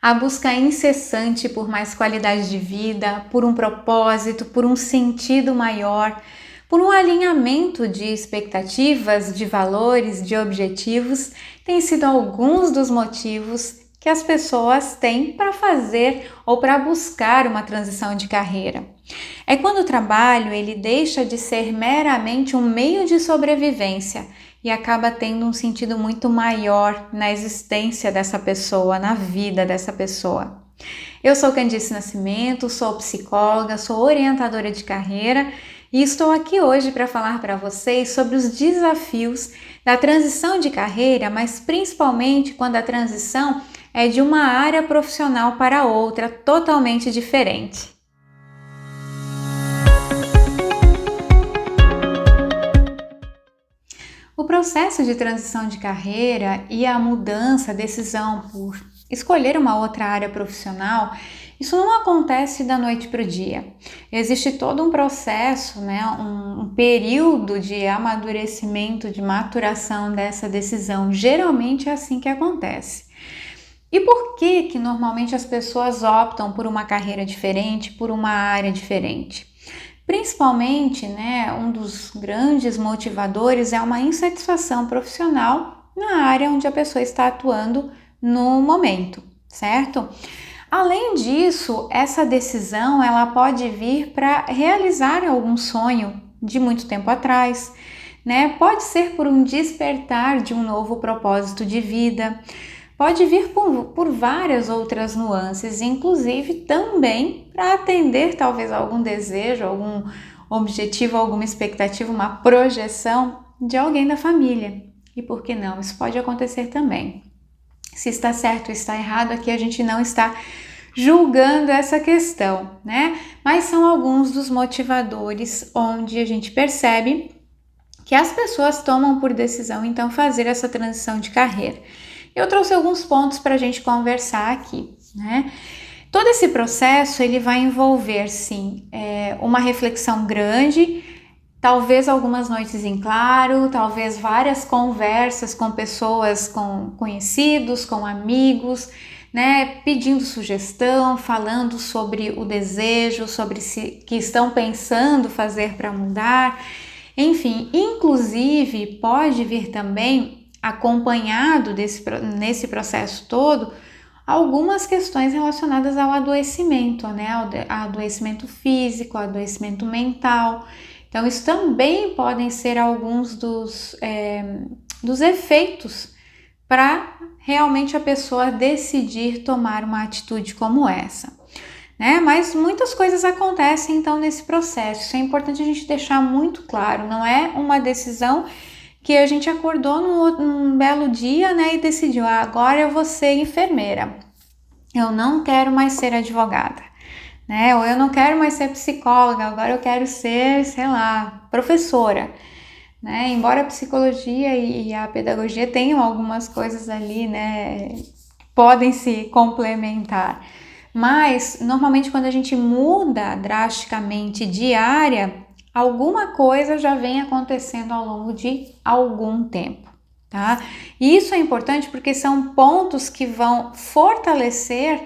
A busca incessante por mais qualidade de vida, por um propósito, por um sentido maior, por um alinhamento de expectativas, de valores, de objetivos, tem sido alguns dos motivos que as pessoas têm para fazer ou para buscar uma transição de carreira. É quando o trabalho ele deixa de ser meramente um meio de sobrevivência e acaba tendo um sentido muito maior na existência dessa pessoa, na vida dessa pessoa. Eu sou Candice Nascimento, sou psicóloga, sou orientadora de carreira e estou aqui hoje para falar para vocês sobre os desafios da transição de carreira, mas principalmente quando a transição é de uma área profissional para outra totalmente diferente. O processo de transição de carreira e a mudança, a decisão por escolher uma outra área profissional, isso não acontece da noite para o dia. Existe todo um processo, um período de amadurecimento, de maturação dessa decisão. Geralmente é assim que acontece. E por que normalmente as pessoas optam por uma carreira diferente, por uma área diferente? Principalmente, um dos grandes motivadores é uma insatisfação profissional na área onde a pessoa está atuando no momento, certo? Além disso, essa decisão ela pode vir para realizar algum sonho de muito tempo atrás, Pode ser por um despertar de um novo propósito de vida. Pode vir por várias outras nuances, inclusive também para atender talvez algum desejo, algum objetivo, alguma expectativa, uma projeção de alguém da família. E por que não? Isso pode acontecer também. Se está certo ou está errado, aqui a gente não está julgando essa questão, Mas são alguns dos motivadores onde a gente percebe que as pessoas tomam por decisão, então, fazer essa transição de carreira. Eu trouxe alguns pontos para a gente conversar aqui, Todo esse processo, ele vai envolver, sim, uma reflexão grande, talvez algumas noites em claro, talvez várias conversas com pessoas, com conhecidos, com amigos, pedindo sugestão, falando sobre o desejo, sobre que estão pensando fazer para mudar. Enfim, inclusive pode vir também acompanhado nesse processo todo, algumas questões relacionadas ao adoecimento, ao adoecimento físico, ao adoecimento mental. Então, isso também podem ser alguns dos efeitos para realmente a pessoa decidir tomar uma atitude como essa. Mas muitas coisas acontecem então nesse processo. Isso é importante a gente deixar muito claro. Não é uma decisão que a gente acordou num belo dia, e decidiu, agora eu vou ser enfermeira. Eu não quero mais ser advogada, Ou eu não quero mais ser psicóloga, agora eu quero ser, professora, Embora a psicologia e a pedagogia tenham algumas coisas ali, podem se complementar. Mas, normalmente, quando a gente muda drasticamente de área, alguma coisa já vem acontecendo ao longo de algum tempo, E isso é importante porque são pontos que vão fortalecer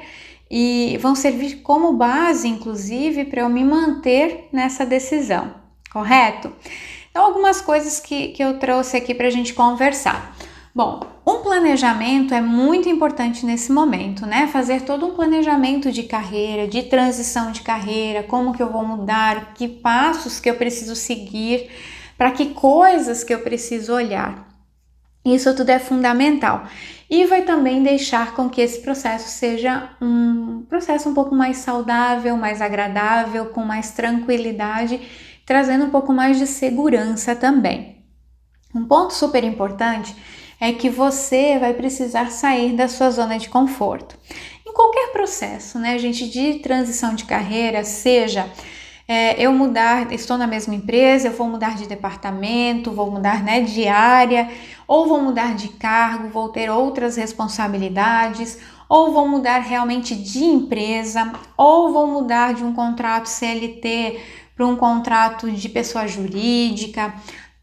e vão servir como base, inclusive, para eu me manter nessa decisão, correto? Então, algumas coisas que eu trouxe aqui para a gente conversar. Bom, um planejamento é muito importante nesse momento, Fazer todo um planejamento de carreira, de transição de carreira, como que eu vou mudar, que passos que eu preciso seguir, para que coisas que eu preciso olhar. Isso tudo é fundamental. E vai também deixar com que esse processo seja um processo um pouco mais saudável, mais agradável, com mais tranquilidade, trazendo um pouco mais de segurança também. Um ponto super importante é que você vai precisar sair da sua zona de conforto. Em qualquer processo, gente, de transição de carreira, seja eu estou na mesma empresa, eu vou mudar de departamento, vou mudar de área, ou vou mudar de cargo, vou ter outras responsabilidades, ou vou mudar realmente de empresa, ou vou mudar de um contrato CLT para um contrato de pessoa jurídica.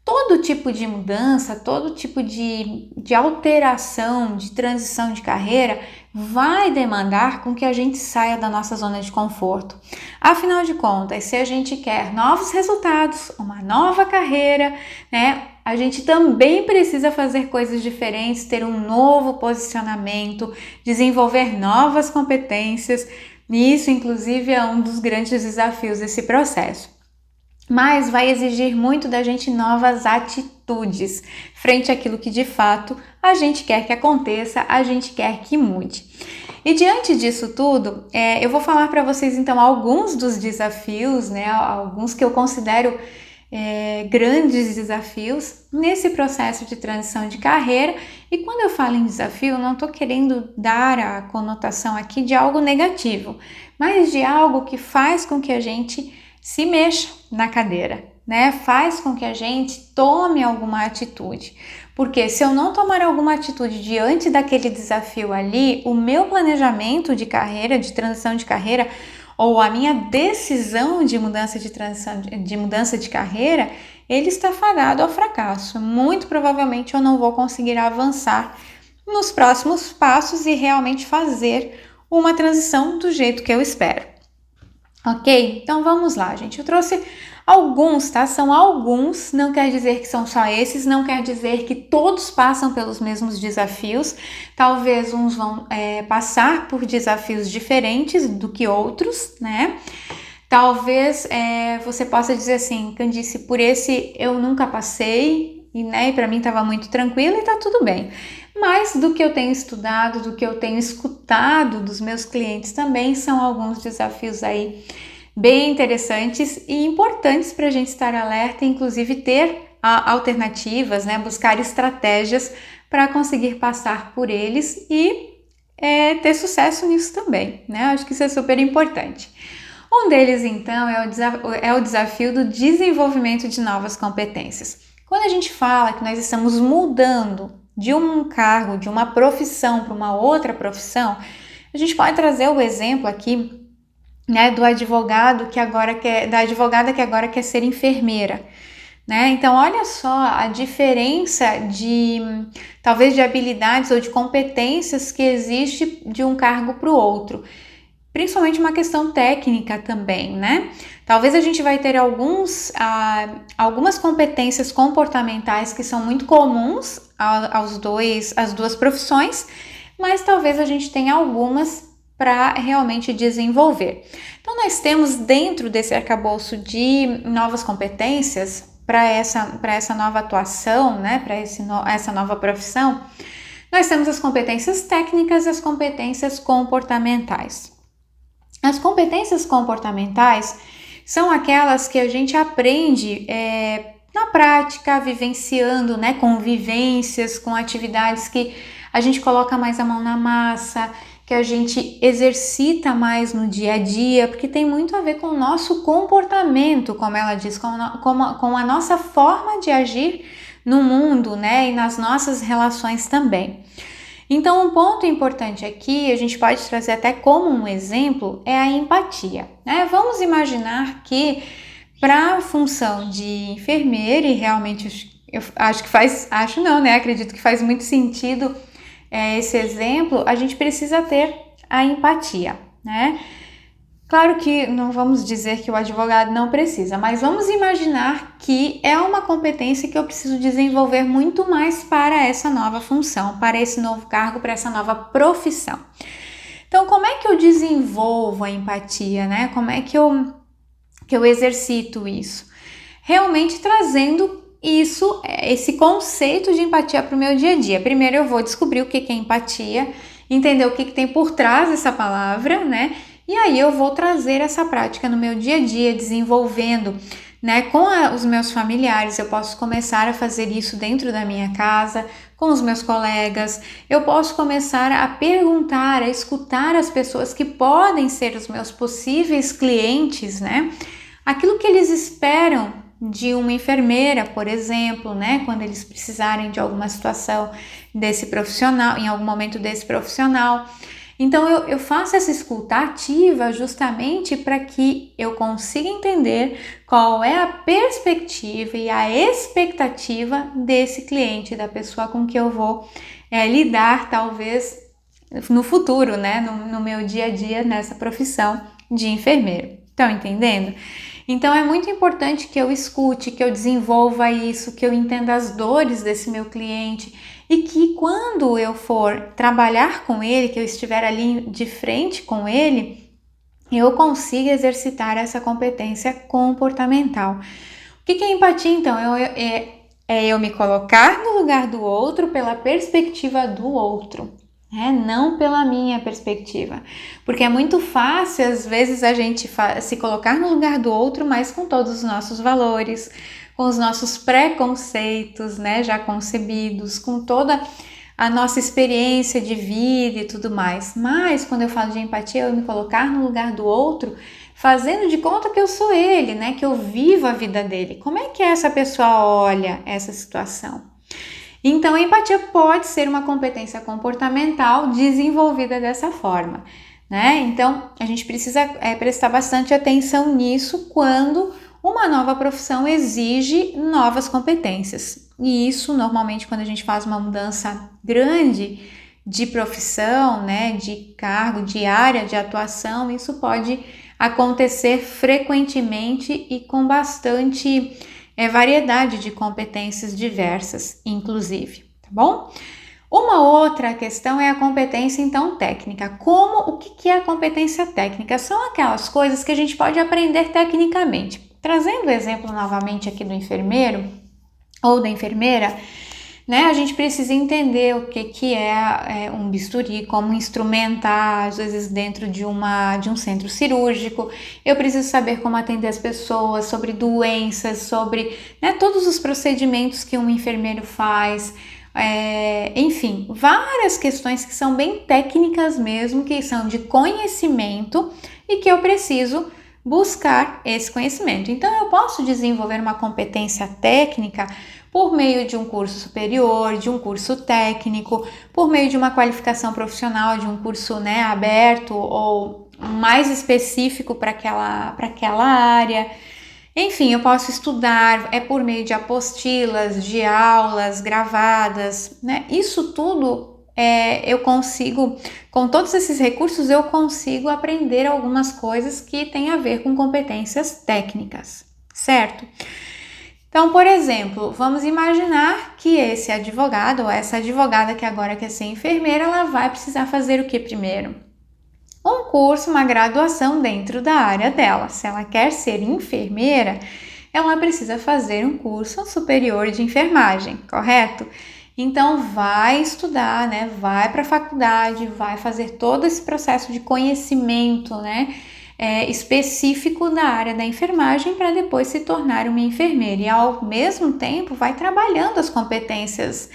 Todo tipo de mudança, todo tipo de alteração, de transição de carreira vai demandar com que a gente saia da nossa zona de conforto. Afinal de contas, se a gente quer novos resultados, uma nova carreira, né, a gente também precisa fazer coisas diferentes, ter um novo posicionamento, desenvolver novas competências, e isso, inclusive, é um dos grandes desafios desse processo. Mas vai exigir muito da gente novas atitudes frente àquilo que de fato a gente quer que aconteça, a gente quer que mude. E diante disso tudo, eu vou falar para vocês então alguns dos desafios, né, alguns que eu considero grandes desafios nesse processo de transição de carreira. E quando eu falo em desafio, não estou querendo dar a conotação aqui de algo negativo, mas de algo que faz com que a gente se mexa na cadeira, né? Faz com que a gente tome alguma atitude. Porque se eu não tomar alguma atitude diante daquele desafio ali, o meu planejamento de carreira, de transição de carreira, ou a minha decisão de mudança de transição, de mudança de carreira, ele está fadado ao fracasso. Muito provavelmente eu não vou conseguir avançar nos próximos passos e realmente fazer uma transição do jeito que eu espero. Ok? Então vamos lá, gente. Eu trouxe alguns, tá? São alguns, não quer dizer que são só esses, não quer dizer que todos passam pelos mesmos desafios. Talvez uns vão passar por desafios diferentes do que outros, né? Talvez você possa dizer assim, Candice, por esse eu nunca passei, e para mim estava muito tranquilo e tá tudo bem. Mas do que eu tenho estudado, do que eu tenho escutado dos meus clientes também, são alguns desafios aí bem interessantes e importantes para a gente estar alerta e inclusive ter alternativas, né? Buscar estratégias para conseguir passar por eles e ter sucesso nisso também, né? Acho que isso é super importante. Um deles, então, é o desafio do desenvolvimento de novas competências. Quando a gente fala que nós estamos mudando de um cargo, de uma profissão para uma outra profissão, a gente pode trazer o exemplo aqui, né, do advogado da advogada que agora quer ser enfermeira, né? Então, olha só a diferença talvez de habilidades ou de competências que existe de um cargo para o outro. Principalmente uma questão técnica também, né? Talvez a gente vai ter algumas competências comportamentais que são muito comuns às duas profissões, mas talvez a gente tenha algumas para realmente desenvolver. Então, nós temos dentro desse arcabouço de novas competências para essa nova atuação, né? Para essa nova profissão, nós temos as competências técnicas e as competências comportamentais. As competências comportamentais são aquelas que a gente aprende na prática, vivenciando, né, convivências com atividades que a gente coloca mais a mão na massa, que a gente exercita mais no dia a dia, porque tem muito a ver com o nosso comportamento, como ela diz, com a nossa forma de agir no mundo, né, e nas nossas relações também. Então, um ponto importante aqui, a gente pode trazer até como um exemplo, é a empatia, né? Vamos imaginar que para a função de enfermeira, e realmente eu acredito que faz muito sentido esse exemplo, a gente precisa ter a empatia, né? Claro que não vamos dizer que o advogado não precisa, mas vamos imaginar que é uma competência que eu preciso desenvolver muito mais para essa nova função, para esse novo cargo, para essa nova profissão. Então, como é que eu desenvolvo a empatia, né? Como é que eu exercito isso? Realmente trazendo esse conceito de empatia para o meu dia a dia. Primeiro eu vou descobrir o que é empatia, entender o que tem por trás dessa palavra, né? E aí eu vou trazer essa prática no meu dia a dia, desenvolvendo, né, com os meus familiares. Eu posso começar a fazer isso dentro da minha casa, com os meus colegas. Eu posso começar a perguntar, a escutar as pessoas que podem ser os meus possíveis clientes, né? Aquilo que eles esperam de uma enfermeira, por exemplo, né? Quando eles precisarem de alguma situação desse profissional, em algum momento desse profissional. Então, eu faço essa escuta ativa justamente para que eu consiga entender qual é a perspectiva e a expectativa desse cliente, da pessoa com que eu vou lidar, talvez, no futuro, né, no meu dia a dia nessa profissão de enfermeiro. Estão entendendo? Então é muito importante que eu escute, que eu desenvolva isso, que eu entenda as dores desse meu cliente e que quando eu for trabalhar com ele, que eu estiver ali de frente com ele, eu consiga exercitar essa competência comportamental. O que é empatia, então? É eu me colocar no lugar do outro pela perspectiva do outro, né? Não pela minha perspectiva. Porque é muito fácil, às vezes, a gente se colocar no lugar do outro, mas com todos os nossos valores, com os nossos preconceitos, né, já concebidos, com toda a nossa experiência de vida e tudo mais. Mas, quando eu falo de empatia, eu me colocar no lugar do outro, fazendo de conta que eu sou ele, né? Que eu vivo a vida dele. Como é que essa pessoa olha essa situação? Então, a empatia pode ser uma competência comportamental desenvolvida dessa forma, né? Então, a gente precisa prestar bastante atenção nisso quando uma nova profissão exige novas competências. E isso, normalmente, quando a gente faz uma mudança grande de profissão, né, de cargo, de área de atuação, isso pode acontecer frequentemente e com bastante variedade de competências diversas, inclusive, tá bom? Uma outra questão é a competência, então, técnica. O que é a competência técnica? São aquelas coisas que a gente pode aprender tecnicamente. Trazendo o exemplo novamente aqui do enfermeiro ou da enfermeira, né, a gente precisa entender o que é um bisturi, como instrumentar, às vezes dentro de um centro cirúrgico. Eu preciso saber como atender as pessoas, sobre doenças, sobre, né, todos os procedimentos que um enfermeiro faz. Enfim, várias questões que são bem técnicas mesmo, que são de conhecimento e que eu preciso buscar esse conhecimento. Então, eu posso desenvolver uma competência técnica por meio de um curso superior, de um curso técnico, por meio de uma qualificação profissional, de um curso, né, aberto ou mais específico para aquela área. Enfim, eu posso estudar, por meio de apostilas, de aulas gravadas, né? Isso tudo eu consigo, com todos esses recursos, eu consigo aprender algumas coisas que têm a ver com competências técnicas, certo? Então, por exemplo, vamos imaginar que esse advogado ou essa advogada que agora quer ser enfermeira, ela vai precisar fazer o que primeiro? Um curso, uma graduação dentro da área dela. Se ela quer ser enfermeira, ela precisa fazer um curso superior de enfermagem, correto? Então, vai estudar, né? Vai para a faculdade, vai fazer todo esse processo de conhecimento, né? Específico da área da enfermagem para depois se tornar uma enfermeira. E, ao mesmo tempo, vai trabalhando as competências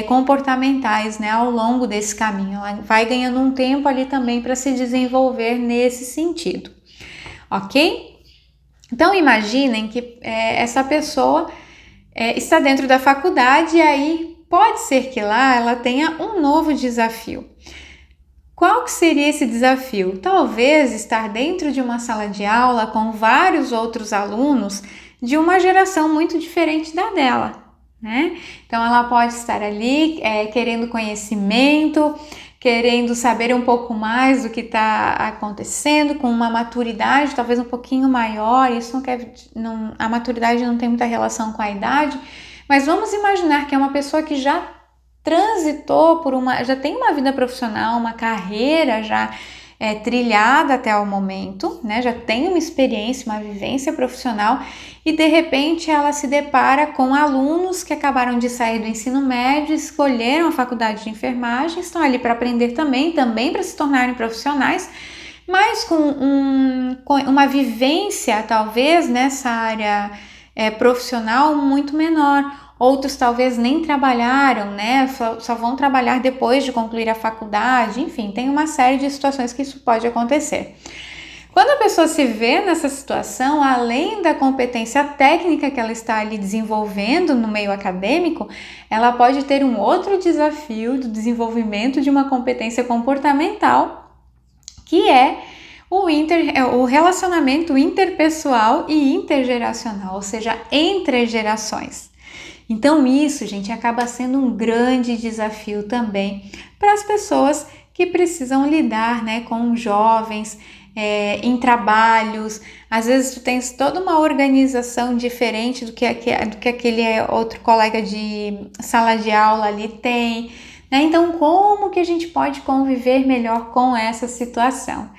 comportamentais, né, ao longo desse caminho. Ela vai ganhando um tempo ali também para se desenvolver nesse sentido, ok? Então, imaginem que essa pessoa está dentro da faculdade e aí pode ser que lá ela tenha um novo desafio. Qual que seria esse desafio? Talvez estar dentro de uma sala de aula com vários outros alunos de uma geração muito diferente da dela, né? Então, ela pode estar ali querendo conhecimento, querendo saber um pouco mais do que está acontecendo, com uma maturidade talvez um pouquinho maior. Isso a maturidade não tem muita relação com a idade, mas vamos imaginar que é uma pessoa que já transitou já tem uma vida profissional, uma carreira já trilhada até o momento, né? Já tem uma experiência, uma vivência profissional e de repente ela se depara com alunos que acabaram de sair do ensino médio, escolheram a faculdade de enfermagem, estão ali para aprender também para se tornarem profissionais, mas com uma vivência talvez nessa área profissional muito menor. Outros talvez nem trabalharam, né? Só vão trabalhar depois de concluir a faculdade. Enfim, tem uma série de situações que isso pode acontecer. Quando a pessoa se vê nessa situação, além da competência técnica que ela está ali desenvolvendo no meio acadêmico, ela pode ter um outro desafio do desenvolvimento de uma competência comportamental, que é o relacionamento interpessoal e intergeracional, ou seja, entre gerações. Então isso, gente, acaba sendo um grande desafio também para as pessoas que precisam lidar, né, com jovens em trabalhos. Às vezes tu tens toda uma organização diferente do que aquele outro colega de sala de aula ali tem, né? Então, como que a gente pode conviver melhor com essa situação?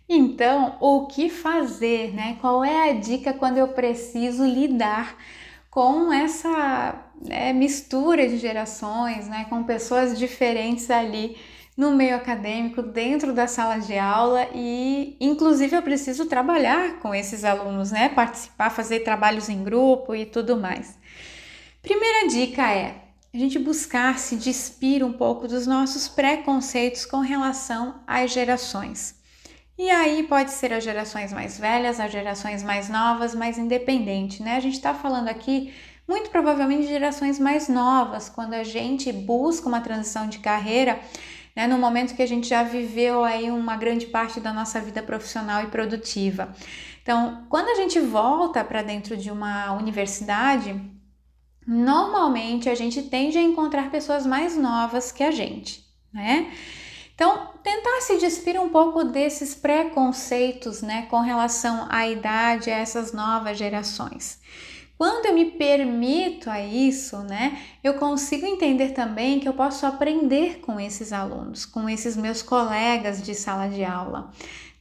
Então, o que fazer, né? Qual é a dica quando eu preciso lidar com essa mistura de gerações, né? Com pessoas diferentes ali no meio acadêmico, dentro da sala de aula e, inclusive, eu preciso trabalhar com esses alunos, né? Participar, fazer trabalhos em grupo e tudo mais. Primeira dica é a gente buscar se despir um pouco dos nossos preconceitos com relação às gerações. E aí pode ser as gerações mais velhas, as gerações mais novas, mais independente, né? A gente está falando aqui muito provavelmente de gerações mais novas, quando a gente busca uma transição de carreira, né, no momento que a gente já viveu aí uma grande parte da nossa vida profissional e produtiva. Então, quando a gente volta para dentro de uma universidade, normalmente a gente tende a encontrar pessoas mais novas que a gente, né? Então, tentar se despir um pouco desses preconceitos, né, com relação à idade, a essas novas gerações. Quando eu me permito a isso, né, eu consigo entender também que eu posso aprender com esses alunos, com esses meus colegas de sala de aula,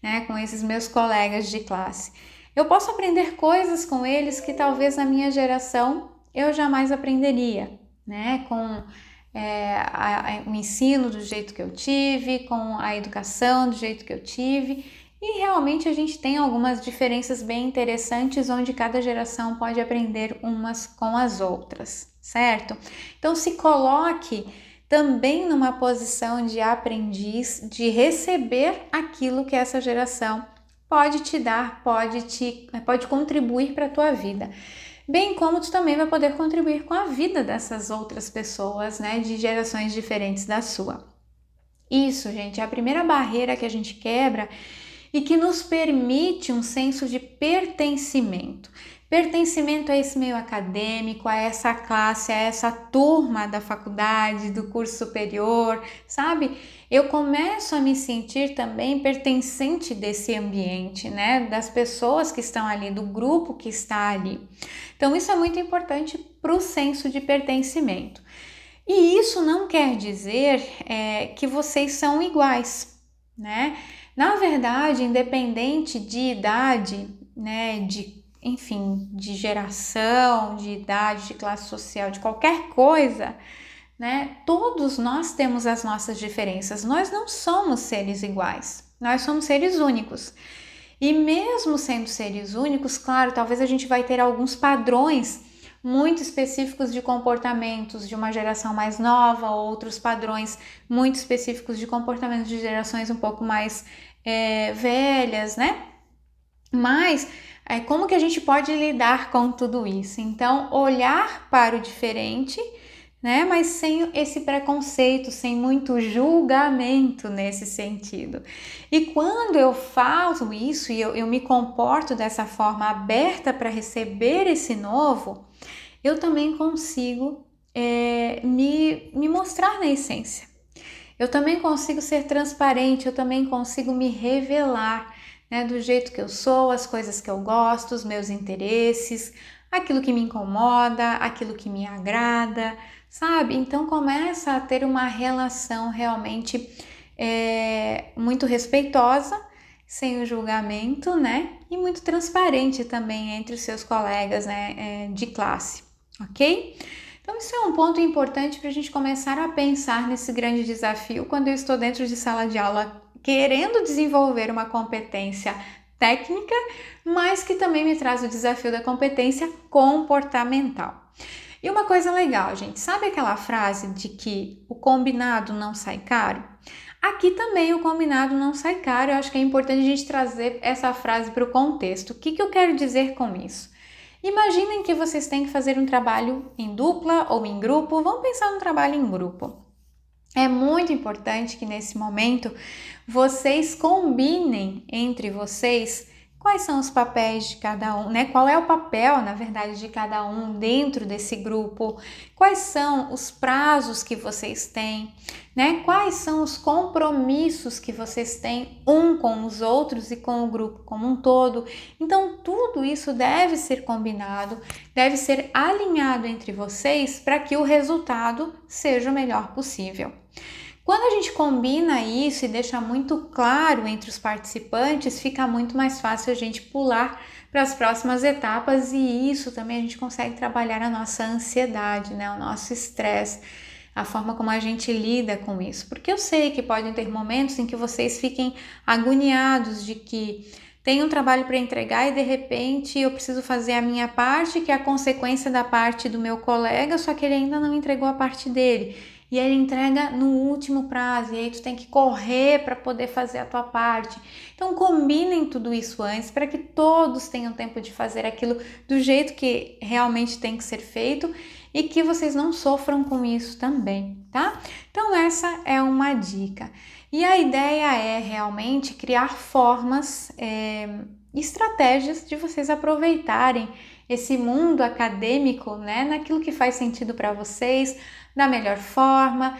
né, com esses meus colegas de classe. Eu posso aprender coisas com eles que talvez na minha geração eu jamais aprenderia, né, com o ensino do jeito que eu tive, com a educação do jeito que eu tive, e realmente a gente tem algumas diferenças bem interessantes onde cada geração pode aprender umas com as outras, certo? Então se coloque também numa posição de aprendiz, de receber aquilo que essa geração pode te dar, pode contribuir para a tua vida. Bem como tu também vai poder contribuir com a vida dessas outras pessoas, né, de gerações diferentes da sua. Isso, gente, é a primeira barreira que a gente quebra e que nos permite um senso de pertencimento. Pertencimento a esse meio acadêmico, a essa classe, a essa turma da faculdade, do curso superior, sabe? Eu começo a me sentir também pertencente desse ambiente, né? Das pessoas que estão ali, do grupo que está ali. Então, isso é muito importante para o senso de pertencimento. E isso não quer dizer que vocês são iguais, né? Na verdade, independente de idade, né, de geração, de idade, de classe social, de qualquer coisa, né, todos nós temos as nossas diferenças. Nós não somos seres iguais, nós somos seres únicos. E mesmo sendo seres únicos, claro, talvez a gente vai ter alguns padrões muito específicos de comportamentos de uma geração mais nova, outros padrões muito específicos de comportamentos de gerações um pouco mais velhas, né? Mas como que a gente pode lidar com tudo isso? Então, olhar para o diferente, né? Mas sem esse preconceito, sem muito julgamento nesse sentido. E quando eu faço isso e eu me comporto dessa forma aberta para receber esse novo, eu também consigo me mostrar na essência. Eu também consigo ser transparente, eu também consigo me revelar, né, do jeito que eu sou, as coisas que eu gosto, os meus interesses, aquilo que me incomoda, aquilo que me agrada, sabe? Então começa a ter uma relação realmente muito respeitosa, sem o julgamento, né? E muito transparente também entre os seus colegas, né, de classe, ok? Então isso é um ponto importante para a gente começar a pensar nesse grande desafio quando eu estou dentro de sala de aula querendo desenvolver uma competência técnica, mas que também me traz o desafio da competência comportamental. E uma coisa legal, gente, sabe aquela frase de que o combinado não sai caro? Aqui também o combinado não sai caro. Eu acho que é importante a gente trazer essa frase para o contexto. O que eu quero dizer com isso? Imaginem que vocês têm que fazer um trabalho em dupla ou em grupo. Vamos pensar no trabalho em grupo. É muito importante que nesse momento vocês combinem entre vocês quais são os papéis de cada um, né? Qual é o papel, na verdade, de cada um dentro desse grupo? Quais são os prazos que vocês têm, né? Quais são os compromissos que vocês têm um com os outros e com o grupo como um todo? Então, tudo isso deve ser combinado, deve ser alinhado entre vocês para que o resultado seja o melhor possível. Quando a gente combina isso e deixa muito claro entre os participantes, fica muito mais fácil a gente pular para as próximas etapas e isso também a gente consegue trabalhar a nossa ansiedade, né? O nosso estresse, a forma como a gente lida com isso. Porque eu sei que podem ter momentos em que vocês fiquem agoniados de que tem um trabalho para entregar e de repente eu preciso fazer a minha parte, que é a consequência da parte do meu colega, só que ele ainda não entregou a parte dele. E ele entrega no último prazo, e aí tu tem que correr para poder fazer a tua parte. Então combinem tudo isso antes para que todos tenham tempo de fazer aquilo do jeito que realmente tem que ser feito e que vocês não sofram com isso também, tá? Então essa é uma dica. E a ideia é realmente criar formas, estratégias de vocês aproveitarem esse mundo acadêmico, né, naquilo que faz sentido para vocês, da melhor forma,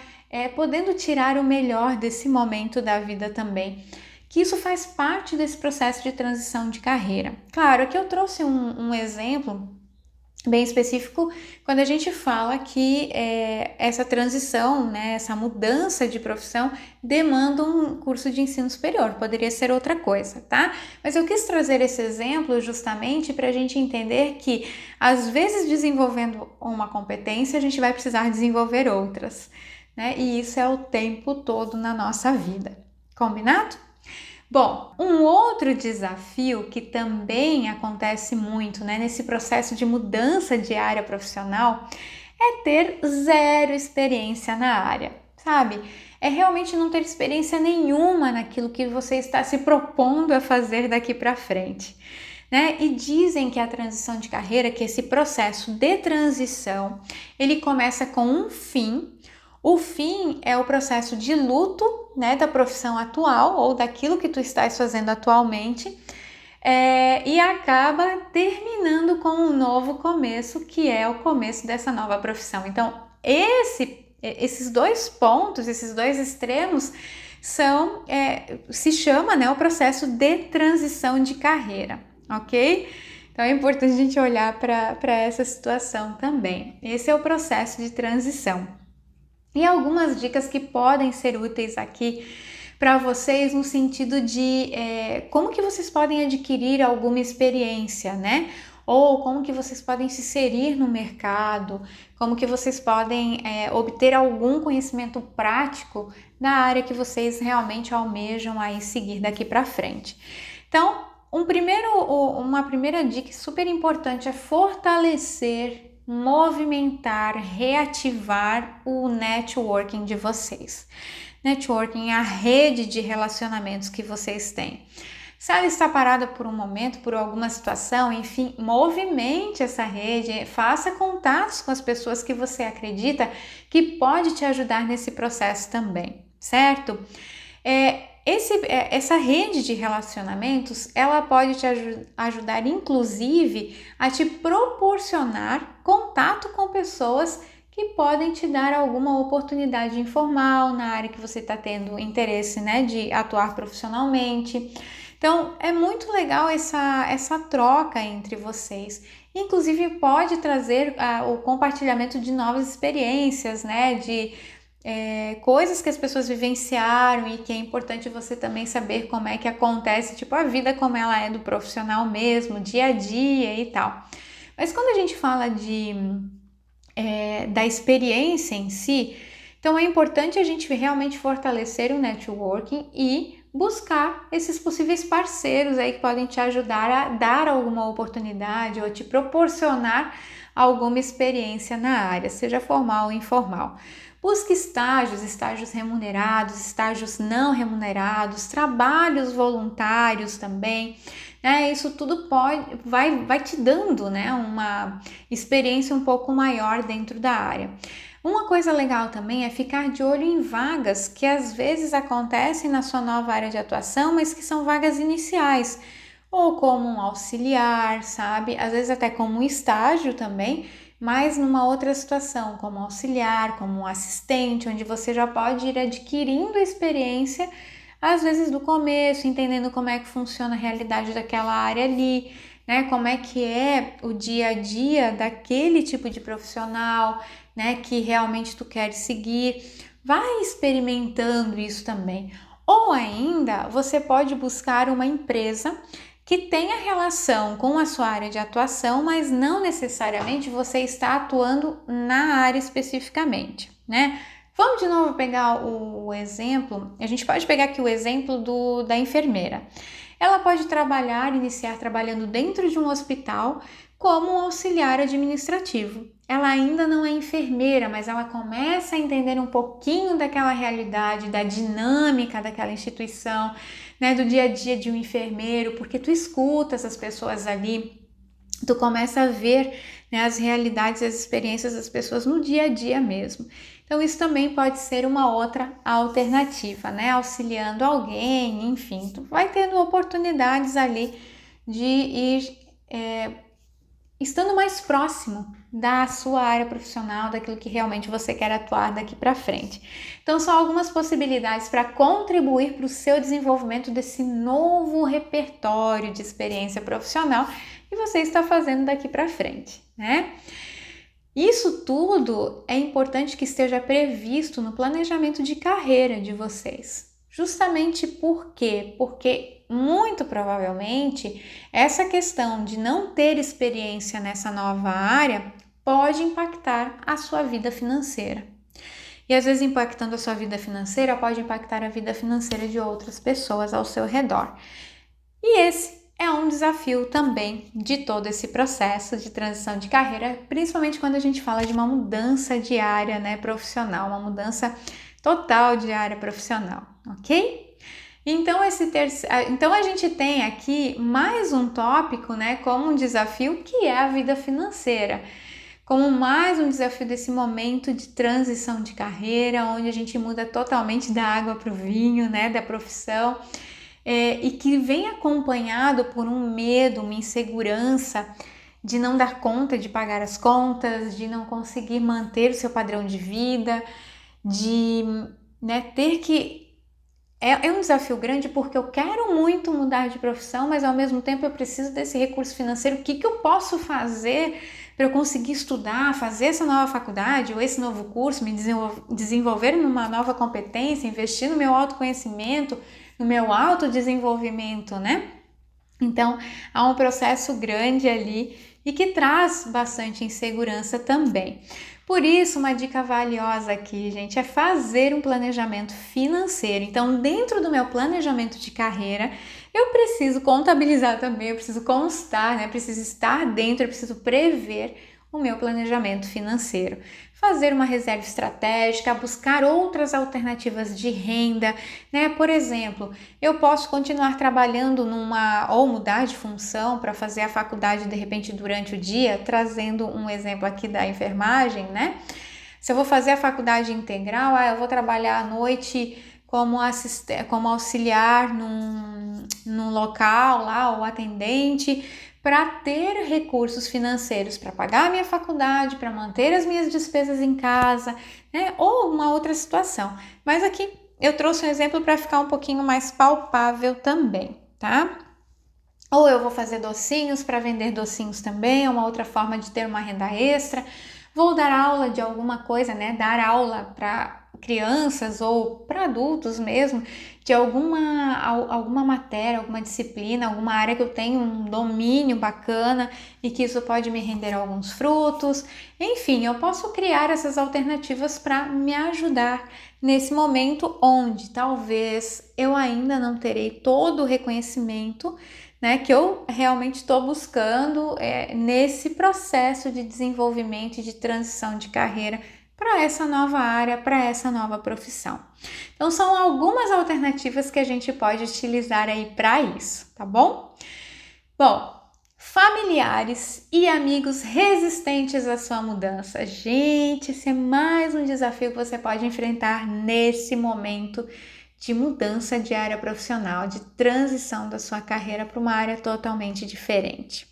podendo tirar o melhor desse momento da vida também, que isso faz parte desse processo de transição de carreira. Claro, aqui eu trouxe um exemplo bem específico quando a gente fala que essa transição, né, essa mudança de profissão demanda um curso de ensino superior, poderia ser outra coisa, tá? Mas eu quis trazer esse exemplo justamente para a gente entender que às vezes desenvolvendo uma competência a gente vai precisar desenvolver outras, né? E isso é o tempo todo na nossa vida, combinado? Bom, um outro desafio que também acontece muito, né, nesse processo de mudança de área profissional é ter zero experiência na área, sabe? É realmente não ter experiência nenhuma naquilo que você está se propondo a fazer daqui para frente, né? E dizem que a transição de carreira, que esse processo de transição, ele começa com um fim. O fim é o processo de luto, né, da profissão atual ou daquilo que tu estás fazendo atualmente e acaba terminando com um novo começo, que é o começo dessa nova profissão. Então, esses dois pontos, esses dois extremos se chama, né, o processo de transição de carreira, ok? Então é importante a gente olhar para essa situação também. Esse é o processo de transição. E algumas dicas que podem ser úteis aqui para vocês no sentido de como que vocês podem adquirir alguma experiência, né? Ou como que vocês podem se inserir no mercado, como que vocês podem obter algum conhecimento prático na área que vocês realmente almejam aí seguir daqui para frente. Então, uma primeira dica super importante é fortalecer, movimentar, reativar o networking de vocês. Networking é a rede de relacionamentos que vocês têm. Se ela está parada por um momento, por alguma situação, enfim, movimente essa rede, faça contatos com as pessoas que você acredita que pode te ajudar nesse processo também, certo? Essa rede de relacionamentos, ela pode te ajudar, inclusive, a te proporcionar contato com pessoas que podem te dar alguma oportunidade informal na área que você está tendo interesse, né, de atuar profissionalmente. Então, é muito legal essa troca entre vocês. Inclusive, pode trazer o compartilhamento de novas experiências, né, de coisas que as pessoas vivenciaram e que é importante você também saber como é que acontece, tipo a vida como ela é do profissional mesmo, dia a dia e tal. Mas quando a gente fala da experiência em si, então é importante a gente realmente fortalecer o networking e buscar esses possíveis parceiros aí que podem te ajudar a dar alguma oportunidade ou te proporcionar alguma experiência na área, seja formal ou informal. Busque estágios remunerados, estágios não remunerados, trabalhos voluntários também, né? Isso tudo vai te dando, né, uma experiência um pouco maior dentro da área. Uma coisa legal também é ficar de olho em vagas que às vezes acontecem na sua nova área de atuação, mas que são vagas iniciais. ou como um auxiliar, sabe? Às vezes até como um estágio também, mas numa outra situação, como auxiliar, como um assistente, onde você já pode ir adquirindo experiência, às vezes do começo, entendendo como é que funciona a realidade daquela área ali, né? Como é que é o dia a dia daquele tipo de profissional, né? Que realmente tu quer seguir. Vai experimentando isso também. Ou ainda, você pode buscar uma empresa que tenha relação com a sua área de atuação, mas não necessariamente você está atuando na área especificamente, né? Vamos de novo pegar o exemplo, a gente pode pegar aqui o exemplo da enfermeira. Ela pode iniciar trabalhando dentro de um hospital como um auxiliar administrativo. Ela ainda não é enfermeira, mas ela começa a entender um pouquinho daquela realidade, da dinâmica daquela instituição, né, do dia a dia de um enfermeiro, porque tu escuta essas pessoas ali, tu começa a ver, né, as realidades e as experiências das pessoas no dia a dia mesmo. Então isso também pode ser uma outra alternativa, né, auxiliando alguém, enfim, tu vai tendo oportunidades ali de ir estando mais próximo da sua área profissional, daquilo que realmente você quer atuar daqui para frente. Então, são algumas possibilidades para contribuir para o seu desenvolvimento desse novo repertório de experiência profissional que você está fazendo daqui para frente, né? Isso tudo é importante que esteja previsto no planejamento de carreira de vocês. Justamente por quê? Porque muito provavelmente essa questão de não ter experiência nessa nova área pode impactar a sua vida financeira. E às vezes impactando a sua vida financeira, pode impactar a vida financeira de outras pessoas ao seu redor. E esse é um desafio também de todo esse processo de transição de carreira, principalmente quando a gente fala de uma mudança de área, né, profissional, uma mudança total de área profissional, ok? Então, então a gente tem aqui mais um tópico, né, como um desafio, que é a vida financeira, como mais um desafio desse momento de transição de carreira, onde a gente muda totalmente da água para o vinho, né, da profissão, e que vem acompanhado por um medo, uma insegurança de não dar conta de pagar as contas, de não conseguir manter o seu padrão de vida, de, né, ter que... É um desafio grande porque eu quero muito mudar de profissão, mas ao mesmo tempo eu preciso desse recurso financeiro. O que eu posso fazer para eu conseguir estudar, fazer essa nova faculdade ou esse novo curso, me desenvolver numa nova competência, investir no meu autoconhecimento, no meu autodesenvolvimento, né? Então, há um processo grande ali e que traz bastante insegurança também. Por isso, uma dica valiosa aqui, gente, é fazer um planejamento financeiro. Então, dentro do meu planejamento de carreira, eu preciso contabilizar também, eu preciso constar, né? Eu preciso estar dentro, eu preciso prever o meu planejamento financeiro. Fazer uma reserva estratégica, buscar outras alternativas de renda, né? Por exemplo, eu posso continuar trabalhando ou mudar de função para fazer a faculdade de repente durante o dia, trazendo um exemplo aqui da enfermagem, né? Se eu vou fazer a faculdade integral, eu vou trabalhar à noite como auxiliar num local lá, ou atendente, para ter recursos financeiros para pagar a minha faculdade, para manter as minhas despesas em casa, né? Ou uma outra situação. Mas aqui eu trouxe um exemplo para ficar um pouquinho mais palpável também, tá? Ou eu vou fazer docinhos para vender docinhos também, é uma outra forma de ter uma renda extra. Vou dar aula de alguma coisa, né? Dar aula para crianças ou para adultos mesmo, de alguma matéria, alguma disciplina, alguma área que eu tenho um domínio bacana e que isso pode me render alguns frutos. Enfim, eu posso criar essas alternativas para me ajudar nesse momento onde talvez eu ainda não terei todo o reconhecimento, né, que eu realmente estou buscando nesse processo de desenvolvimento e de transição de carreira para essa nova área, para essa nova profissão. Então, são algumas alternativas que a gente pode utilizar aí para isso, tá bom? Bom, familiares e amigos resistentes à sua mudança. Gente, esse é mais um desafio que você pode enfrentar nesse momento de mudança de área profissional, de transição da sua carreira para uma área totalmente diferente.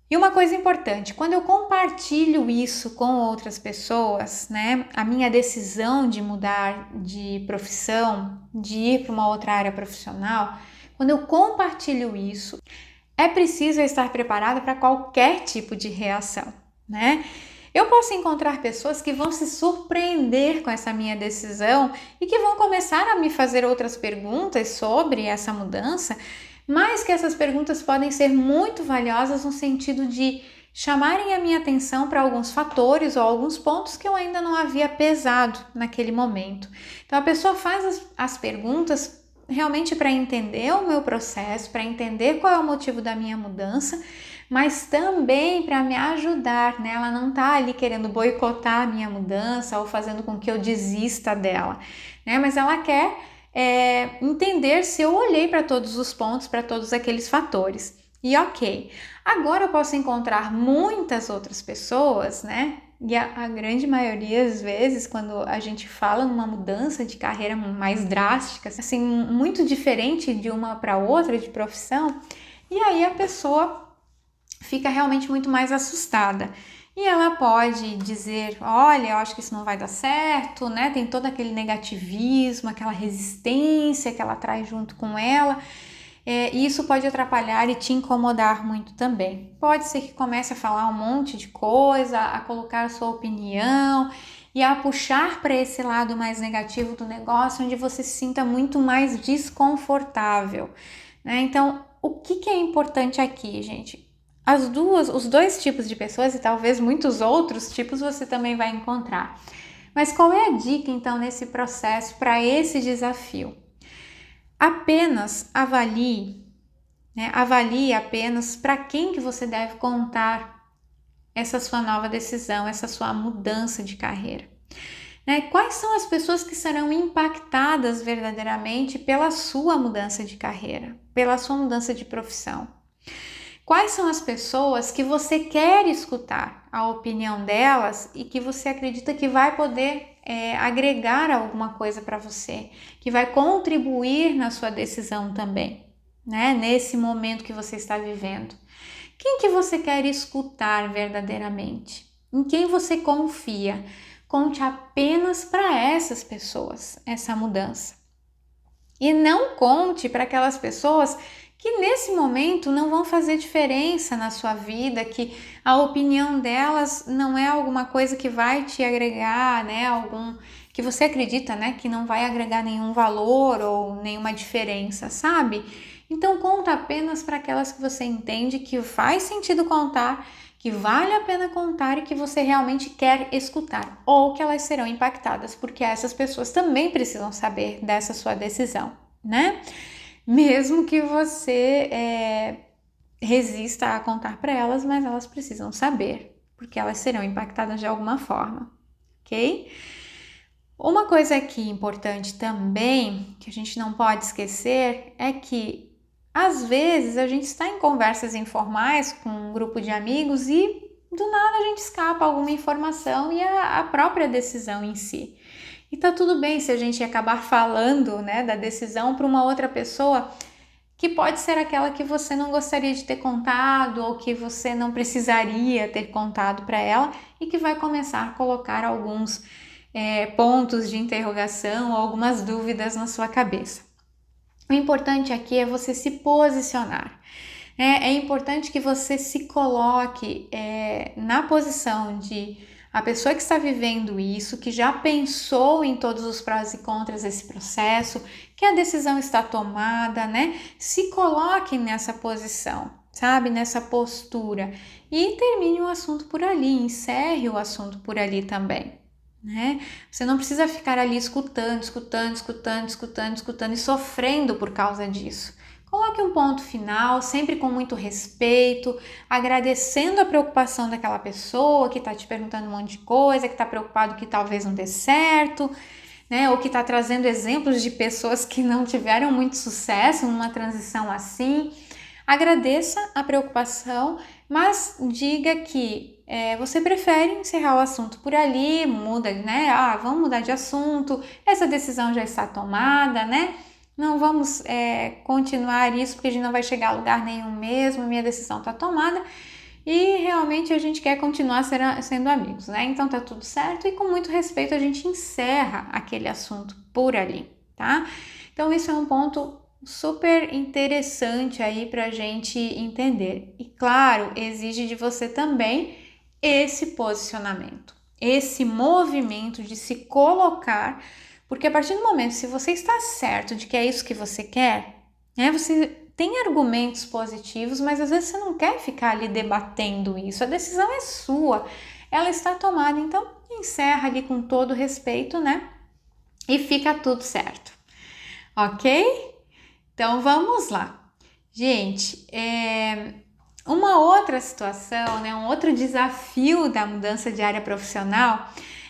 E uma coisa importante, quando eu compartilho isso com outras pessoas, né, a minha decisão de mudar de profissão, de ir para uma outra área profissional, quando eu compartilho isso, é preciso estar preparada para qualquer tipo de reação, né? Eu posso encontrar pessoas que vão se surpreender com essa minha decisão e que vão começar a me fazer outras perguntas sobre essa mudança, mas que essas perguntas podem ser muito valiosas no sentido de chamarem a minha atenção para alguns fatores ou alguns pontos que eu ainda não havia pesado naquele momento. Então a pessoa faz as perguntas realmente para entender o meu processo, para entender qual é o motivo da minha mudança, mas também para me ajudar, né? Ela não está ali querendo boicotar a minha mudança ou fazendo com que eu desista dela, né? Mas ela quer entender se eu olhei para todos os pontos, para todos aqueles fatores. E ok, agora eu posso encontrar muitas outras pessoas, né? E a grande maioria das vezes, quando a gente fala numa mudança de carreira mais drástica, assim, muito diferente de uma para outra de profissão, e aí a pessoa fica realmente muito mais assustada. E ela pode dizer, olha, eu acho que isso não vai dar certo, né? Tem todo aquele negativismo, aquela resistência que ela traz junto com ela. E isso pode atrapalhar e te incomodar muito também. Pode ser que comece a falar um monte de coisa, a colocar a sua opinião e a puxar para esse lado mais negativo do negócio, onde você se sinta muito mais desconfortável, né? Então, o que é importante aqui, gente? Os dois tipos de pessoas e talvez muitos outros tipos você também vai encontrar. Mas qual é a dica, então, nesse processo para esse desafio? Apenas avalie, né? Avalie apenas para quem que você deve contar essa sua nova decisão, essa sua mudança de carreira. Né? Quais são as pessoas que serão impactadas verdadeiramente pela sua mudança de carreira, pela sua mudança de profissão? Quais são as pessoas que você quer escutar a opinião delas e que você acredita que vai poder agregar alguma coisa para você, que vai contribuir na sua decisão também, né? Nesse momento que você está vivendo. Quem que você quer escutar verdadeiramente? Em quem você confia? Conte apenas para essas pessoas essa mudança. E não conte para aquelas pessoas que nesse momento não vão fazer diferença na sua vida, que a opinião delas não é alguma coisa que vai te agregar, né, que você acredita, né, que não vai agregar nenhum valor ou nenhuma diferença, sabe? Então conta apenas para aquelas que você entende que faz sentido contar, que vale a pena contar e que você realmente quer escutar, ou que elas serão impactadas, porque essas pessoas também precisam saber dessa sua decisão, né? Mesmo que você resista a contar para elas, mas elas precisam saber, porque elas serão impactadas de alguma forma, ok? Uma coisa aqui importante também, que a gente não pode esquecer, é que às vezes a gente está em conversas informais com um grupo de amigos e do nada a gente escapa alguma informação e a própria decisão em si. E tá tudo bem se a gente acabar falando, né, da decisão para uma outra pessoa que pode ser aquela que você não gostaria de ter contado ou que você não precisaria ter contado para ela e que vai começar a colocar alguns pontos de interrogação ou algumas dúvidas na sua cabeça. O importante aqui é você se posicionar. É importante que você se coloque na posição de a pessoa que está vivendo isso, que já pensou em todos os prós e contras desse processo, que a decisão está tomada, né? Se coloque nessa posição, sabe? Nessa postura e termine o assunto por ali, encerre o assunto por ali também, né? Você não precisa ficar ali escutando e sofrendo por causa disso. Coloque um ponto final, sempre com muito respeito, agradecendo a preocupação daquela pessoa que está te perguntando um monte de coisa, que está preocupado que talvez não dê certo, né? Ou que está trazendo exemplos de pessoas que não tiveram muito sucesso numa transição assim. Agradeça a preocupação, mas diga que você prefere encerrar o assunto por ali, muda, né? Vamos mudar de assunto, essa decisão já está tomada, né? Não vamos continuar isso porque a gente não vai chegar a lugar nenhum mesmo, minha decisão está tomada e realmente a gente quer continuar sendo amigos, né? Então tá tudo certo e com muito respeito a gente encerra aquele assunto por ali, tá? Então isso é um ponto super interessante aí pra gente entender. E claro, exige de você também esse posicionamento, esse movimento de se colocar, porque a partir do momento, se você está certo de que é isso que você quer, né, você tem argumentos positivos, mas às vezes você não quer ficar ali debatendo isso, a decisão é sua, ela está tomada, então encerra ali com todo respeito, né, e fica tudo certo, ok? Então vamos lá. Gente, uma outra situação, né, um outro desafio da mudança de área profissional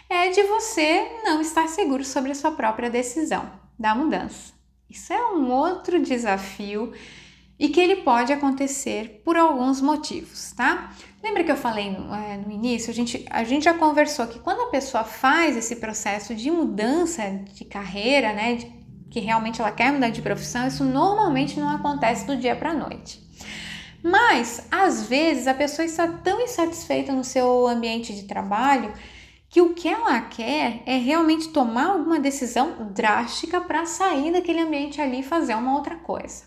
é de você não estar seguro sobre a sua própria decisão da mudança. Isso é um outro desafio e que ele pode acontecer por alguns motivos, tá? Lembra que eu falei no início? A gente já conversou que quando a pessoa faz esse processo de mudança de carreira, né, que realmente ela quer mudar de profissão, isso normalmente não acontece do dia para a noite. Mas, às vezes, a pessoa está tão insatisfeita no seu ambiente de trabalho que o que ela quer é realmente tomar alguma decisão drástica para sair daquele ambiente ali e fazer uma outra coisa.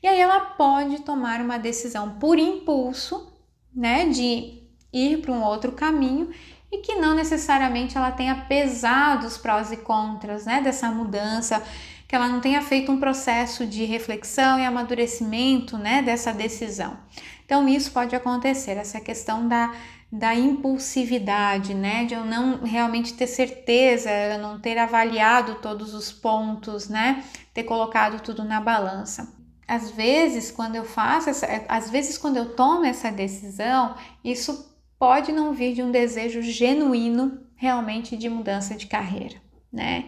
E aí ela pode tomar uma decisão por impulso, né, de ir para um outro caminho e que não necessariamente ela tenha pesado os prós e contras, né, dessa mudança, que ela não tenha feito um processo de reflexão e amadurecimento, né, dessa decisão. Então isso pode acontecer, essa questão da impulsividade, né, de eu não realmente ter certeza, eu não ter avaliado todos os pontos, né, ter colocado tudo na balança. Às vezes, quando eu tomo essa decisão, isso pode não vir de um desejo genuíno realmente de mudança de carreira, né?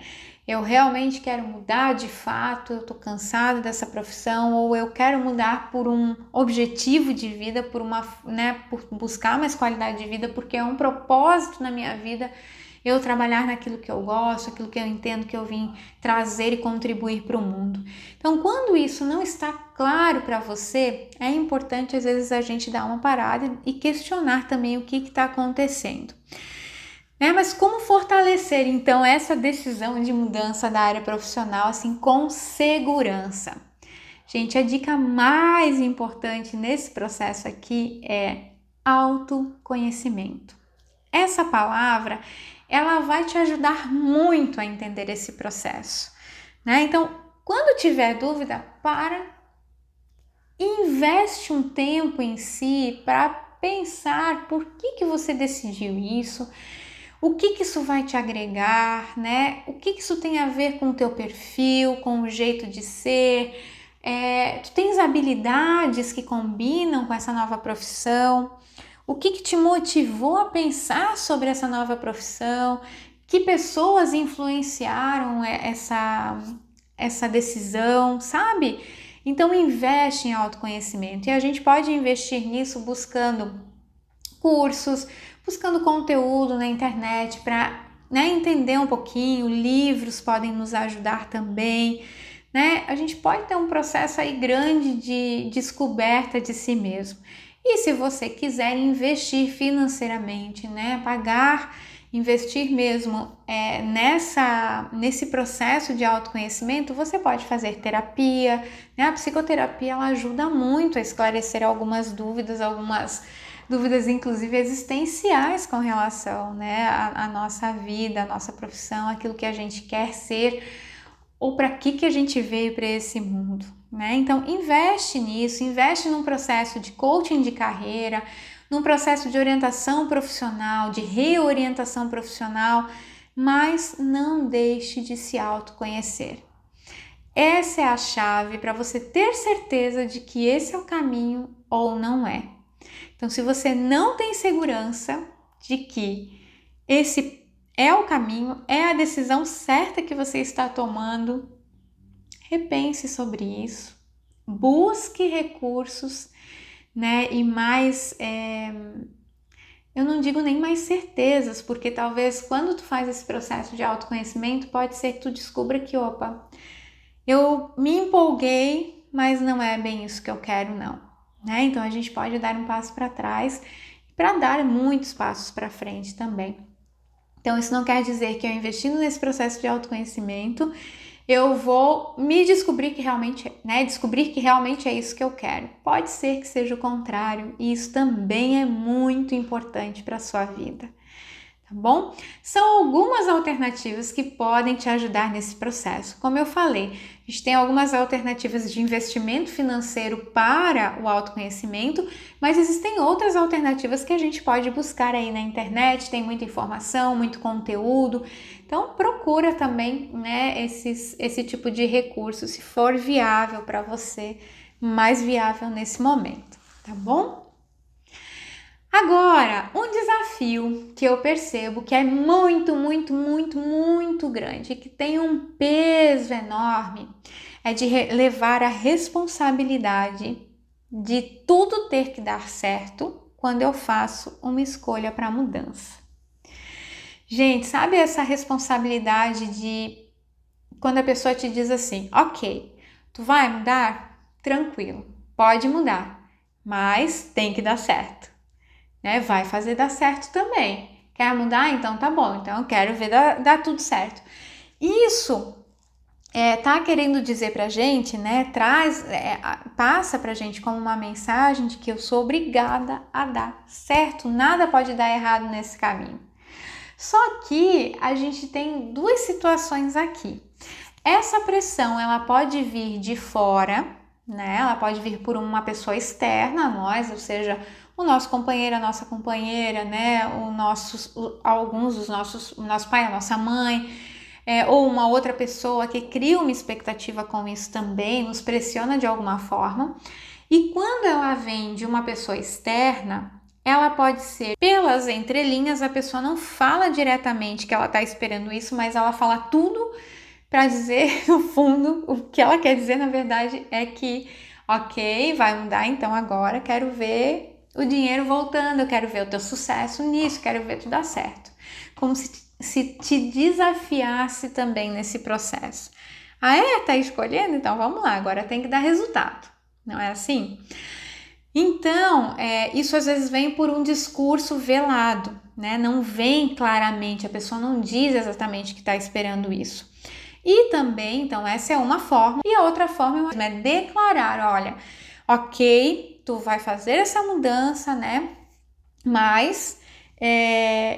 Eu realmente quero mudar de fato, eu tô cansada dessa profissão, ou eu quero mudar por um objetivo de vida, por buscar mais qualidade de vida, porque é um propósito na minha vida eu trabalhar naquilo que eu gosto, aquilo que eu entendo que eu vim trazer e contribuir para o mundo. Então, quando isso não está claro para você, é importante às vezes a gente dar uma parada e questionar também o que está acontecendo. Mas como fortalecer então essa decisão de mudança da área profissional assim com segurança? Gente, a dica mais importante nesse processo aqui é autoconhecimento. Essa palavra, ela vai te ajudar muito a entender esse processo, né? Então, quando tiver dúvida, investe um tempo em si para pensar por que você decidiu isso, o que isso vai te agregar, né? O que isso tem a ver com o teu perfil, com o jeito de ser, tu tens habilidades que combinam com essa nova profissão, o que te motivou a pensar sobre essa nova profissão, que pessoas influenciaram essa decisão, sabe? Então investe em autoconhecimento e a gente pode investir nisso buscando cursos, buscando conteúdo na internet para entender um pouquinho, livros podem nos ajudar também, né? A gente pode ter um processo aí grande de descoberta de si mesmo. E se você quiser investir financeiramente, né? Investir mesmo nesse processo de autoconhecimento, você pode fazer terapia, né? A psicoterapia ela ajuda muito a esclarecer algumas dúvidas inclusive existenciais com relação, né, à nossa vida, à nossa profissão, aquilo que a gente quer ser ou para que a gente veio para esse mundo, né? Então investe nisso, investe num processo de coaching de carreira, num processo de orientação profissional, de reorientação profissional, mas não deixe de se autoconhecer. Essa é a chave para você ter certeza de que esse é o caminho ou não é. Então, se você não tem segurança de que esse é o caminho, é a decisão certa que você está tomando, repense sobre isso, busque recursos, né, e mais eu não digo nem mais certezas, porque talvez quando tu faz esse processo de autoconhecimento, pode ser que tu descubra que, opa, eu me empolguei, mas não é bem isso que eu quero, não, né? Então a gente pode dar um passo para trás para dar muitos passos para frente também. Então isso não quer dizer que eu investindo nesse processo de autoconhecimento, eu vou me descobrir que realmente, descobrir que realmente é isso que eu quero. Pode ser que seja o contrário, e isso também é muito importante para a sua vida. Tá bom? São algumas alternativas que podem te ajudar nesse processo. Como eu falei, a gente tem algumas alternativas de investimento financeiro para o autoconhecimento, mas existem outras alternativas que a gente pode buscar aí na internet, tem muita informação, muito conteúdo. Então procura também, esse tipo de recurso, se for viável para você, mais viável nesse momento, tá bom? Agora, um desafio que eu percebo que é muito, muito, muito, muito grande, que tem um peso enorme, é de levar a responsabilidade de tudo ter que dar certo quando eu faço uma escolha para mudança. Gente, sabe essa responsabilidade de quando a pessoa te diz assim, ok, tu vai mudar? Tranquilo, pode mudar, mas tem que dar certo. Vai fazer dar certo também. Quer mudar? Então tá bom. Então eu quero ver dar tudo certo. Isso tá querendo dizer pra gente, passa pra gente como uma mensagem de que eu sou obrigada a dar certo. Nada pode dar errado nesse caminho. Só que a gente tem duas situações aqui. Essa pressão, ela pode vir de fora, ela pode vir por uma pessoa externa a nós, ou seja, o nosso companheiro, a nossa companheira, o nosso pai, a nossa mãe, ou uma outra pessoa que cria uma expectativa com isso também, nos pressiona de alguma forma. E quando ela vem de uma pessoa externa, ela pode ser, pelas entrelinhas, a pessoa não fala diretamente que ela está esperando isso, mas ela fala tudo para dizer, no fundo, o que ela quer dizer, na verdade, é que, ok, vai mudar, então agora quero ver o dinheiro voltando, eu quero ver o teu sucesso nisso, quero ver tu dar certo. Como se te desafiasse também nesse processo. Tá escolhendo? Então vamos lá, agora tem que dar resultado. Não é assim? Então, isso às vezes vem por um discurso velado, Não vem claramente, a pessoa não diz exatamente que está esperando isso. E também, então, essa é uma forma. E a outra forma é declarar, olha, ok, tu vai fazer essa mudança, mas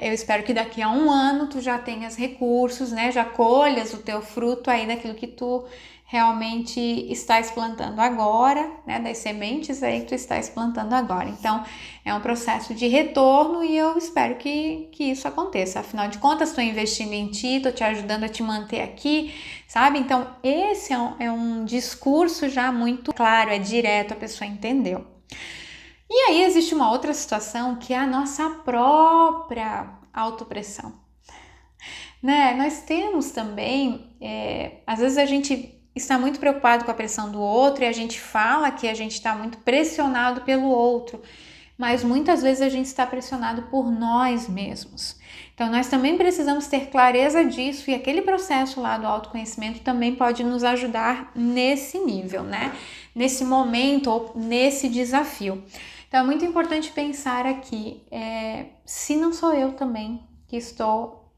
eu espero que daqui a um ano tu já tenhas recursos, já colhas o teu fruto aí daquilo que tu realmente estás plantando agora, das sementes aí que tu estás plantando agora. Então, é um processo de retorno e eu espero que isso aconteça. Afinal de contas, estou investindo em ti, estou te ajudando a te manter aqui, sabe? Então, esse é um discurso já muito claro, é direto, a pessoa entendeu. E aí existe uma outra situação que é a nossa própria autopressão. Nós temos também, às vezes a gente está muito preocupado com a pressão do outro e a gente fala que a gente está muito pressionado pelo outro, mas muitas vezes a gente está pressionado por nós mesmos. Então nós também precisamos ter clareza disso e aquele processo lá do autoconhecimento também pode nos ajudar nesse nível, Nesse momento ou nesse desafio. Então é muito importante pensar aqui, se não sou eu também que estou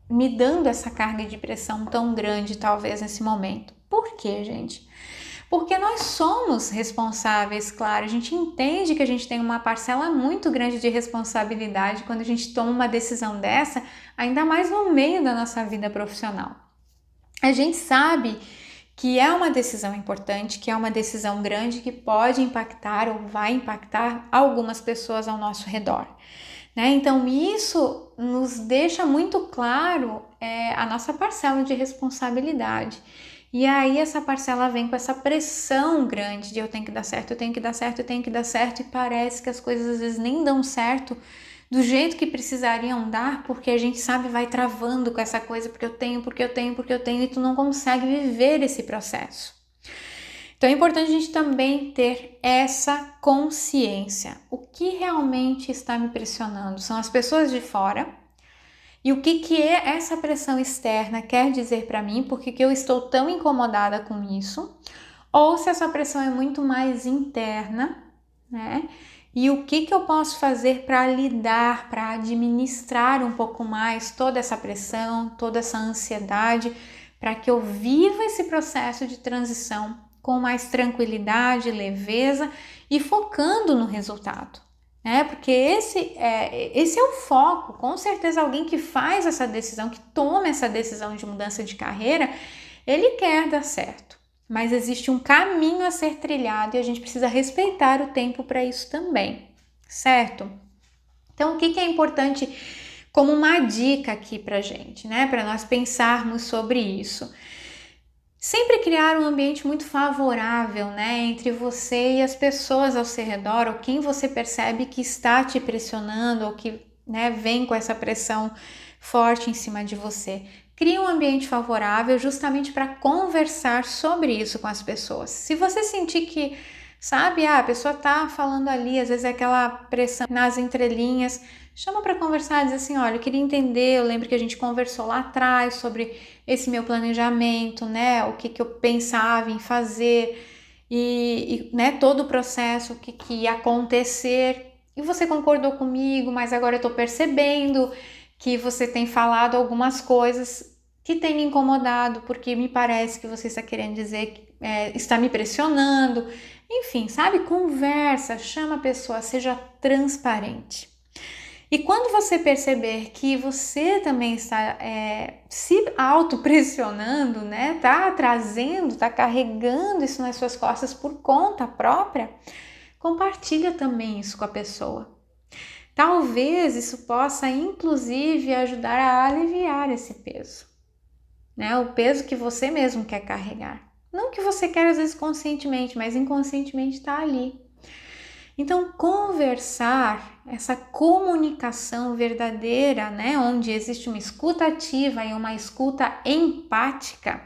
me dando essa carga de pressão tão grande talvez nesse momento. Por quê, gente? Porque nós somos responsáveis, claro, a gente entende que a gente tem uma parcela muito grande de responsabilidade quando a gente toma uma decisão dessa, ainda mais no meio da nossa vida profissional. A gente sabe que é uma decisão importante, que é uma decisão grande que pode impactar ou vai impactar algumas pessoas ao nosso redor. Então isso nos deixa muito claro a nossa parcela de responsabilidade. E aí essa parcela vem com essa pressão grande de eu tenho que dar certo, eu tenho que dar certo, eu tenho que dar certo, e parece que as coisas às vezes nem dão certo do jeito que precisariam dar, porque a gente sabe, vai travando com essa coisa, porque eu tenho, e tu não consegue viver esse processo. Então Então é importante a gente também ter essa consciência. O que realmente está me pressionando? São as pessoas de fora? E o que essa pressão externa quer dizer para mim? Por que eu estou tão incomodada com isso? Ou se essa pressão é muito mais interna, né? E o que eu posso fazer para lidar, para administrar um pouco mais toda essa pressão, toda essa ansiedade, para que eu viva esse processo de transição com mais tranquilidade, leveza e focando no resultado. Porque esse é o foco. Com certeza alguém que faz essa decisão, que toma essa decisão de mudança de carreira, ele quer dar certo, mas existe um caminho a ser trilhado e a gente precisa respeitar o tempo para isso também, certo? Então, o que é importante como uma dica aqui pra gente, né? Para nós pensarmos sobre isso. Sempre criar um ambiente muito favorável, né, entre você e as pessoas ao seu redor, ou quem você percebe que está te pressionando, ou que, né, vem com essa pressão forte em cima de você. Crie um ambiente favorável justamente para conversar sobre isso com as pessoas. Se você sentir que, sabe, a pessoa tá falando ali, às vezes é aquela pressão nas entrelinhas, chama para conversar, diz assim, olha, eu queria entender, eu lembro que a gente conversou lá atrás sobre esse meu planejamento, né, o que eu pensava em fazer e né, todo o processo, o que ia acontecer, e você concordou comigo, mas agora eu tô percebendo que você tem falado algumas coisas que tem me incomodado, porque me parece que você está querendo dizer que está me pressionando, enfim, sabe, conversa, chama a pessoa, seja transparente. E quando você perceber que você também está se autopressionando, né? Tá trazendo, tá carregando isso nas suas costas por conta própria, compartilha também isso com a pessoa. Talvez isso possa, inclusive, ajudar a aliviar esse peso, né? O peso que você mesmo quer carregar. Não que você quer, às vezes, conscientemente, mas inconscientemente está ali. Então, conversar, essa comunicação verdadeira, né, onde existe uma escuta ativa e uma escuta empática,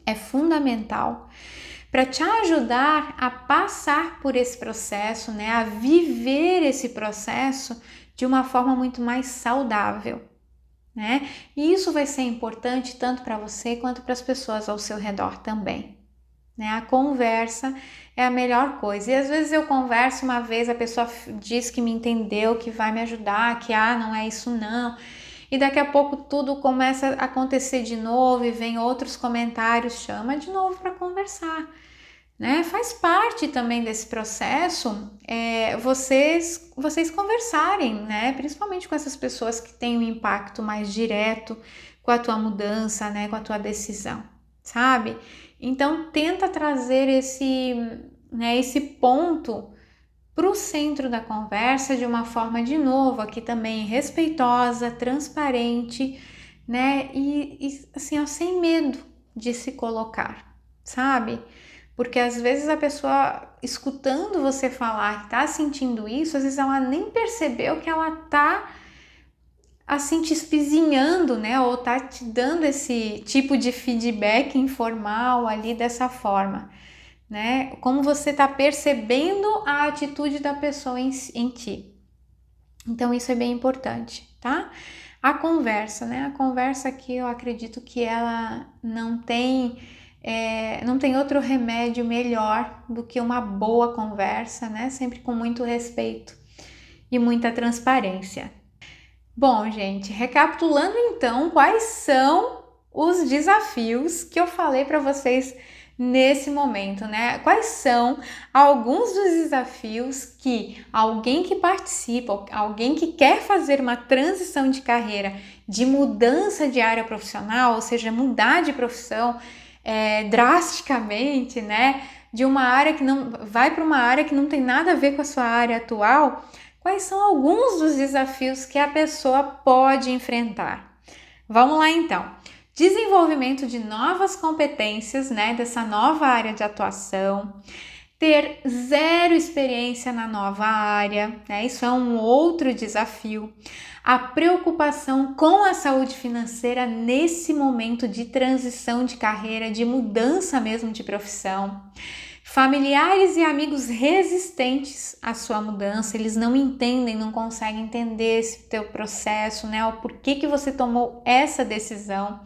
é fundamental para te ajudar a passar por esse processo, né, a viver esse processo de uma forma muito mais saudável, né? E isso vai ser importante tanto para você quanto para as pessoas ao seu redor também. Né? A conversa é a melhor coisa. E às vezes eu converso uma vez, a pessoa diz que me entendeu, que vai me ajudar, que não é isso não. E daqui a pouco tudo começa a acontecer de novo e vem outros comentários, chama de novo para conversar. Né? Faz parte também desse processo vocês conversarem, né? Principalmente com essas pessoas que têm um impacto mais direto com a tua mudança, né? Com a tua decisão, sabe? Então, tenta trazer esse ponto para o centro da conversa de uma forma, de novo, aqui também respeitosa, transparente, né? E assim, sem medo de se colocar, sabe? Porque às vezes a pessoa, escutando você falar que tá sentindo isso, às vezes ela nem percebeu que ela tá assim te espizinhando, né? Ou tá te dando esse tipo de feedback informal ali dessa forma, né? Como você tá percebendo a atitude da pessoa em ti. Então isso é bem importante, tá? A conversa, né? A conversa aqui eu acredito que ela não tem outro remédio melhor do que uma boa conversa, né? Sempre com muito respeito e muita transparência. Bom, gente, recapitulando então, quais são os desafios que eu falei para vocês nesse momento, né? Quais são alguns dos desafios que alguém que participa, alguém que quer fazer uma transição de carreira, de mudança de área profissional, ou seja, mudar de profissão drasticamente, né? De uma área que não vai para uma área que não tem nada a ver com a sua área atual. Quais são alguns dos desafios que a pessoa pode enfrentar? Vamos lá então. Desenvolvimento de novas competências, né, dessa nova área de atuação, ter zero experiência na nova área, né? Isso é um outro desafio. A preocupação com a saúde financeira nesse momento de transição de carreira, de mudança mesmo de profissão. Familiares e amigos resistentes à sua mudança, eles não entendem, não conseguem entender esse teu processo, né? O porquê que você tomou essa decisão.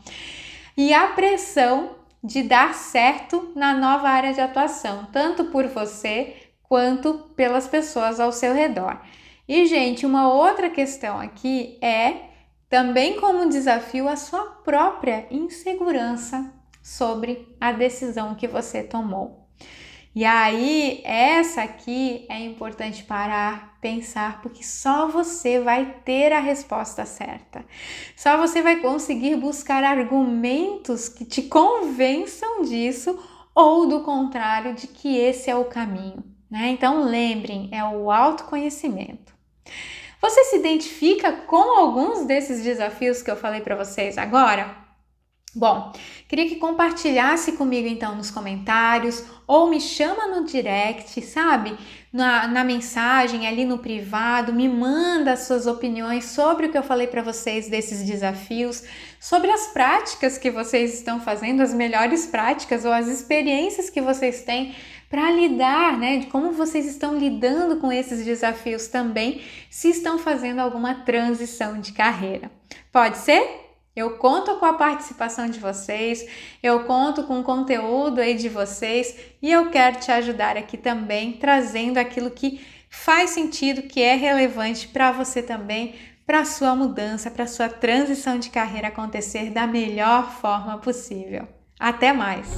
E a pressão de dar certo na nova área de atuação, tanto por você quanto pelas pessoas ao seu redor. E, gente, uma outra questão aqui é também como desafio a sua própria insegurança sobre a decisão que você tomou. E aí, essa aqui é importante parar, pensar, porque só você vai ter a resposta certa. Só você vai conseguir buscar argumentos que te convençam disso ou do contrário, de que esse é o caminho, né? Então, lembrem, é o autoconhecimento. Você se identifica com alguns desses desafios que eu falei para vocês agora? Bom, queria que compartilhasse comigo então nos comentários ou me chama no direct, sabe? Na mensagem ali no privado, me manda as suas opiniões sobre o que eu falei para vocês desses desafios, sobre as práticas que vocês estão fazendo, as melhores práticas ou as experiências que vocês têm para lidar, né? De como vocês estão lidando com esses desafios também, se estão fazendo alguma transição de carreira. Pode ser? Eu conto com a participação de vocês, eu conto com o conteúdo aí de vocês e eu quero te ajudar aqui também, trazendo aquilo que faz sentido, que é relevante para você também, para a sua mudança, para a sua transição de carreira acontecer da melhor forma possível. Até mais!